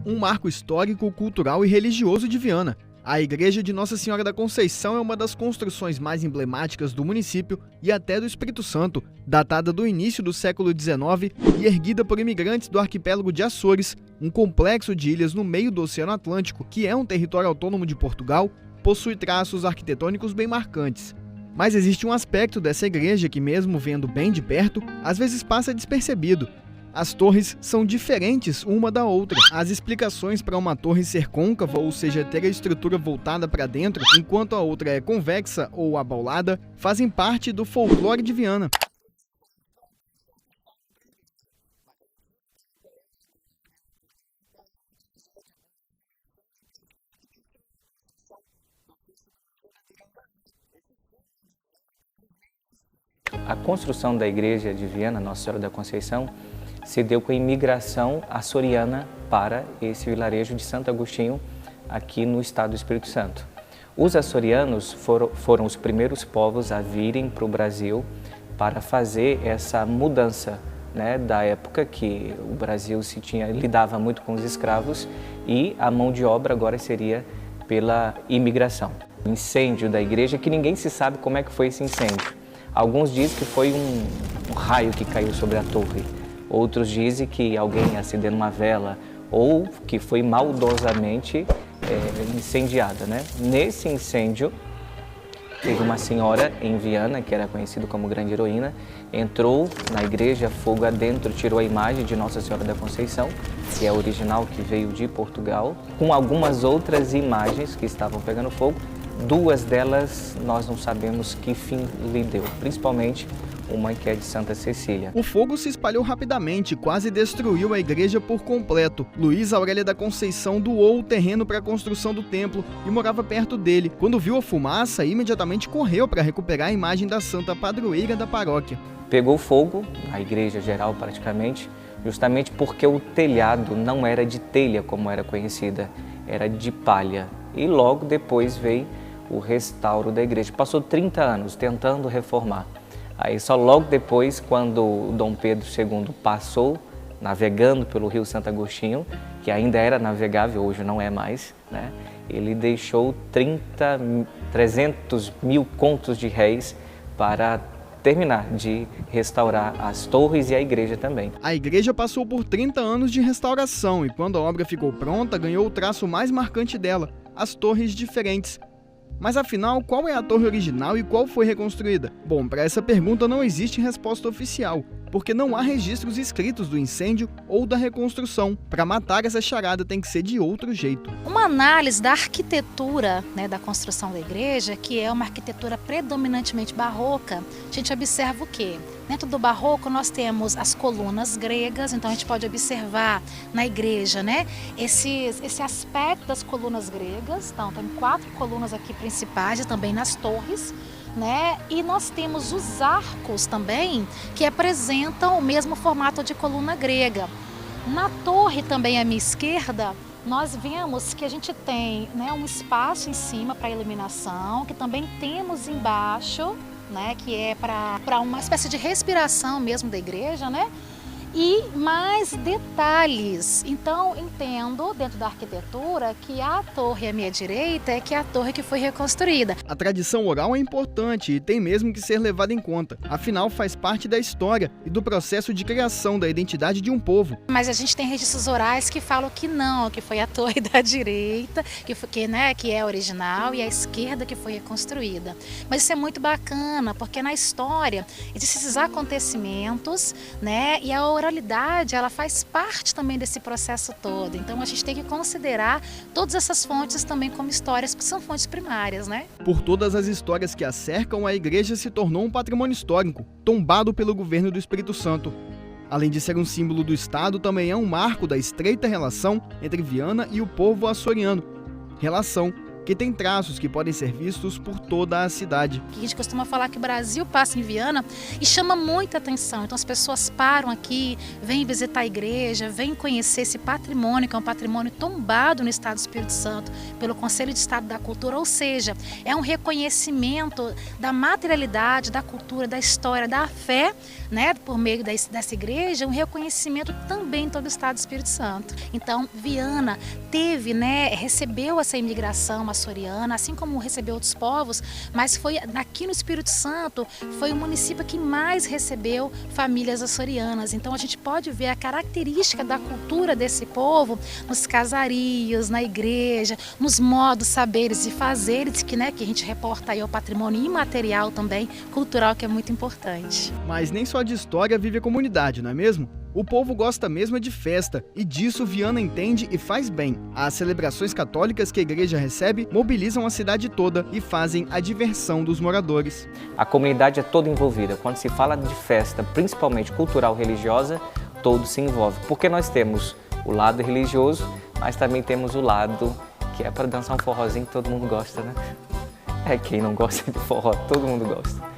um marco histórico, cultural e religioso de Viana. A Igreja de Nossa Senhora da Conceição é uma das construções mais emblemáticas do município e até do Espírito Santo, datada do início do século XIX e erguida por imigrantes do arquipélago de Açores, um complexo de ilhas no meio do Oceano Atlântico, que é um território autônomo de Portugal, possui traços arquitetônicos bem marcantes. Mas existe um aspecto dessa igreja que, mesmo vendo bem de perto, às vezes passa despercebido. As torres são diferentes uma da outra. As explicações para uma torre ser côncava, ou seja, ter a estrutura voltada para dentro, enquanto a outra é convexa ou abaulada, fazem parte do folclore de Viana. A construção da igreja de Viana, Nossa Senhora da Conceição, se deu com a imigração açoriana para esse vilarejo de Santo Agostinho, aqui no estado do Espírito Santo. Os açorianos foram os primeiros povos a virem para o Brasil para fazer essa mudança, né, da época que o Brasil lidava muito com os escravos e a mão de obra agora seria pela imigração. O incêndio da igreja, que ninguém se sabe como é que foi esse incêndio. Alguns dizem que foi um raio que caiu sobre a torre. Outros dizem que alguém acendeu uma vela ou que foi maldosamente incendiada, né? Nesse incêndio, teve uma senhora em Viana, que era conhecida como grande heroína, entrou na igreja, fogo adentro, tirou a imagem de Nossa Senhora da Conceição, que é a original, que veio de Portugal, com algumas outras imagens que estavam pegando fogo. Duas delas nós não sabemos que fim lhe deu, principalmente uma que é de Santa Cecília. O fogo se espalhou rapidamente, quase destruiu a igreja por completo. Luísa Aurélia da Conceição doou o terreno para a construção do templo e morava perto dele. Quando viu a fumaça, imediatamente correu para recuperar a imagem da santa padroeira da paróquia. Pegou fogo, a igreja geral praticamente, justamente porque o telhado não era de telha como era conhecida, era de palha. E logo depois veio o restauro da igreja. Passou 30 anos tentando reformar. Aí só logo depois, quando Dom Pedro II passou, navegando pelo rio Santo Agostinho, que ainda era navegável, hoje não é mais, né? Ele deixou 300 mil contos de réis para terminar de restaurar as torres e a igreja também. A igreja passou por 30 anos de restauração e quando a obra ficou pronta, ganhou o traço mais marcante dela, as torres diferentes. Mas afinal, qual é a torre original e qual foi reconstruída? Bom, para essa pergunta não existe resposta oficial, porque não há registros escritos do incêndio ou da reconstrução. Para matar essa charada tem que ser de outro jeito. Uma análise da arquitetura, né, da construção da igreja, que é uma arquitetura predominantemente barroca, a gente observa o quê? Dentro do barroco nós temos as colunas gregas, então a gente pode observar na igreja, né, esse aspecto das colunas gregas. Então tem 4 colunas aqui principais e também nas torres, né? E nós temos os arcos também que apresentam o mesmo formato de coluna grega. Na torre também à minha esquerda, nós vemos que a gente tem, né, um espaço em cima para iluminação, que também temos embaixo, né, que é para uma espécie de respiração mesmo da igreja, né? E mais detalhes. Então, entendo, dentro da arquitetura, que a torre à minha direita é que é a torre que foi reconstruída. A tradição oral é importante e tem mesmo que ser levada em conta. Afinal, faz parte da história e do processo de criação da identidade de um povo. Mas a gente tem registros orais que falam que não, que foi a torre da direita, que é a original, e a esquerda que foi reconstruída. Mas isso é muito bacana, porque na história existem esses acontecimentos, né, e a oralidade, ela faz parte também desse processo todo. Então a gente tem que considerar todas essas fontes também como histórias, que são fontes primárias, né? Por todas as histórias que a cercam, a igreja se tornou um patrimônio histórico, tombado pelo governo do Espírito Santo. Além de ser um símbolo do Estado, também é um marco da estreita relação entre Viana e o povo açoriano. Relação que tem traços que podem ser vistos por toda a cidade. A gente costuma falar que o Brasil passa em Viana e chama muita atenção. Então as pessoas param aqui, vêm visitar a igreja, vêm conhecer esse patrimônio, que é um patrimônio tombado no Estado do Espírito Santo pelo Conselho de Estado da Cultura, ou seja, é um reconhecimento da materialidade, da cultura, da história, da fé né, por meio dessa igreja, um reconhecimento também em todo o estado do Espírito Santo. Então, Viana teve, né, recebeu essa imigração açoriana, assim como recebeu outros povos, mas foi aqui no Espírito Santo, foi o município que mais recebeu famílias açorianas. Então, a gente pode ver a característica da cultura desse povo nos casarios, na igreja, nos modos, saberes e fazeres que, né, que a gente reporta aí ao patrimônio imaterial também, cultural, que é muito importante. Mas nem só de história vive a comunidade, não é mesmo? O povo gosta mesmo de festa e disso Viana entende e faz bem. As celebrações católicas que a igreja recebe mobilizam a cidade toda e fazem a diversão dos moradores. A comunidade é toda envolvida. Quando se fala de festa, principalmente cultural religiosa, todos se envolvem. Porque nós temos o lado religioso, mas também temos o lado que é para dançar um forrozinho que todo mundo gosta, né? É, quem não gosta de forró, todo mundo gosta.